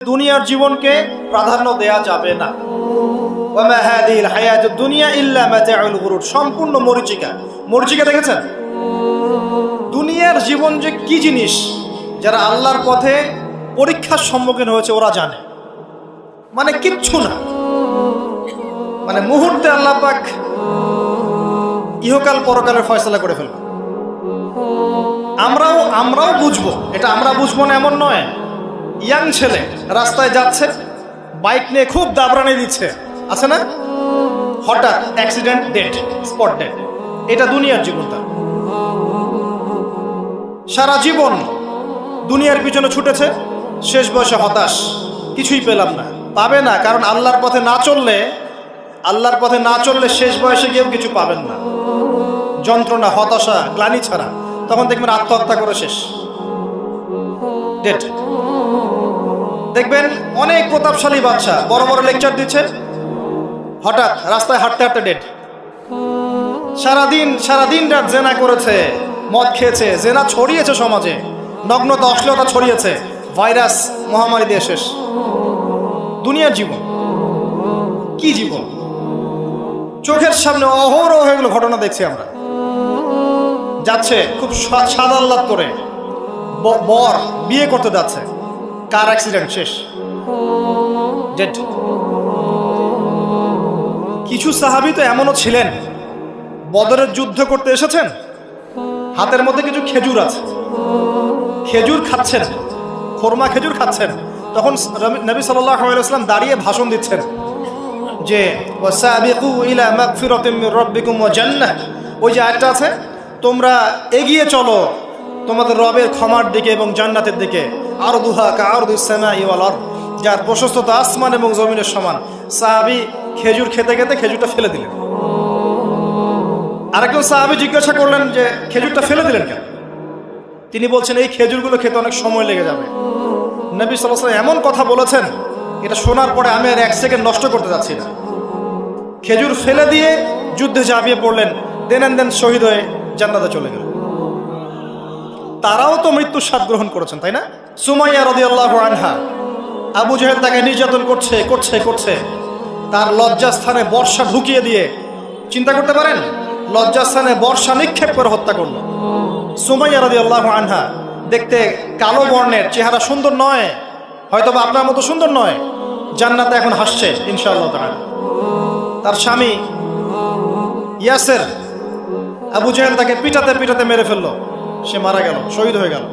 দুনিয়ার জীবনকে প্রাধান্য দেয়া যাবে না। ওয়ামা হাদিহিল হায়াতুদ দুনিয়া ইল্লা মাতাউল গুরুর, সম্পূর্ণ মরীচিকা। মরীচিকা দেখেছেন? দুনিয়ার জীবন যে কি জিনিস, যারা আল্লাহর পথে পরীক্ষার সম্মুখীন হয়েছে ওরা জানে। মানে কিচ্ছু না, মানে মুহূর্তে আল্লাহ পাক ইহকাল পরকালের ফয়সালা করে ফেলবে। আমরাও বুঝবো, এটা আমরা বুঝবো না এমন নয়। ইয়াং ছেলে রাস্তায় যাচ্ছে, বাইক নিয়ে খুব দাবরানি দিচ্ছে, আছে না? হঠাৎ অ্যাক্সিডেন্ট, ডেড, স্পট ডেড। এটা দুনিয়ার জীবনটা। সারা জীবন দুনিয়ার পিছনে ছুটেছে, শেষ বয়সে হতাশ, কিছুই পেলাম না। পাবে না, কারণ আল্লাহর পথে না চললে শেষ বয়সে গিয়েও কিছু পাবেন না। যন্ত্রণা, হতাশা, গ্লানি ছাড়া। তখন দেখবেন আত্মহত্যা করে শেষ, ডেড। দেখবেন অনেক প্রতাপশালী বাচ্চা বড় বড় লেকচার দিচ্ছে, হঠাৎ রাস্তায় হাঁটতে হাঁটতে ডেড। সারাদিন রাত জেনা করেছে, মদ খেয়েছে, জেনা ছড়িয়েছে সমাজে, নগ্নতা, অশ্লীলতা ছড়িয়েছে, ভাইরাস মহামারী দিয়ে শেষ। দুনিয়ার জীবন কি জীবন! চোখের সামনে অহরহ এগুলো ঘটনা দেখছি আমরা। যাচ্ছে খুব সাদা আহ্লাদ করে, বর বিয়ে করতে যাচ্ছে, কার অ্যাক্সিডেন্ট, শেষ, ডেড। কিছু সাহাবী তো এমনও ছিলেন, বদরের যুদ্ধ করতে এসেছেন, হাতের মধ্যে কিছু খেজুর আছে, খেজুর খাচ্ছেন, খোরমা খেজুর খাচ্ছেন। তখন নবী সাল্লাল্লাহু আলাইহি ওয়াসাল্লাম দাঁড়িয়ে ভাষণ দিচ্ছেন যে ওয়াসাবিকু ইলা মাগফিরাতিম মির রাব্বিকুম ওয়া জান্নাহ। ওই যে আয়াতটা আছে, তোমরা এগিয়ে চলো তোমাদের রবের ক্ষমার দিকে এবং জান্নাতের দিকে। আরদুহা কাআরদিস সামাই ওয়াল আরদ, যার প্রশস্ততা আসমান এবং জমিনের সমান। সাহাবী খেজুর খেতে খেতে খেজুরটা ফেলে দিলেন। আরেকজন সাহাবী জিজ্ঞাসা করলেন যে খেজুরটা ফেলে দিলেন কেন? তিনি বলছেন এই খেজুরগুলো খেতে অনেক সময় লেগে যাবে। নবী সাল্লাল্লাহু আলাইহি ওয়াসাল্লাম এমন কথা বলেছেন, এটা শোনার পরে আমি আর এক সেকেন্ড নষ্ট করতে যাচ্ছি না। খেজুর ফেলে দিয়ে যুদ্ধে ঝাঁপিয়ে পড়লেন, দেন শহীদ হয়ে জান্নাতে চলে গেলেন। তারাও তো মৃত্যুর স্বাদ গ্রহণ করেছেন, তাই না? সুমাইয়া রাদিয়াল্লাহু আনহা, আবু জাহেল তাকে নির্যাতন করছে, তার লজ্জাস্থানে বর্ষা ঢুকিয়ে দিয়ে, চিন্তা করতে পারেন, লজ্জাস্থানে বর্ষা নিক্ষেপ করে হত্যা করলো। সুমাইয়া রাদিয়াল্লাহু আনহা দেখতে কালো বর্ণের, চেহারা সুন্দর নয়, হয়তোবা আপনার মতো সুন্দর নয়, জান্নাতে এখন হাসছে ইনশাআল্লাহ তাআলা। তার স্বামী ইয়াসের, আবু জাহেল তাকে পিটাতে মেরে ফেললো, সে মারা গেল, শহীদ হয়ে গেল।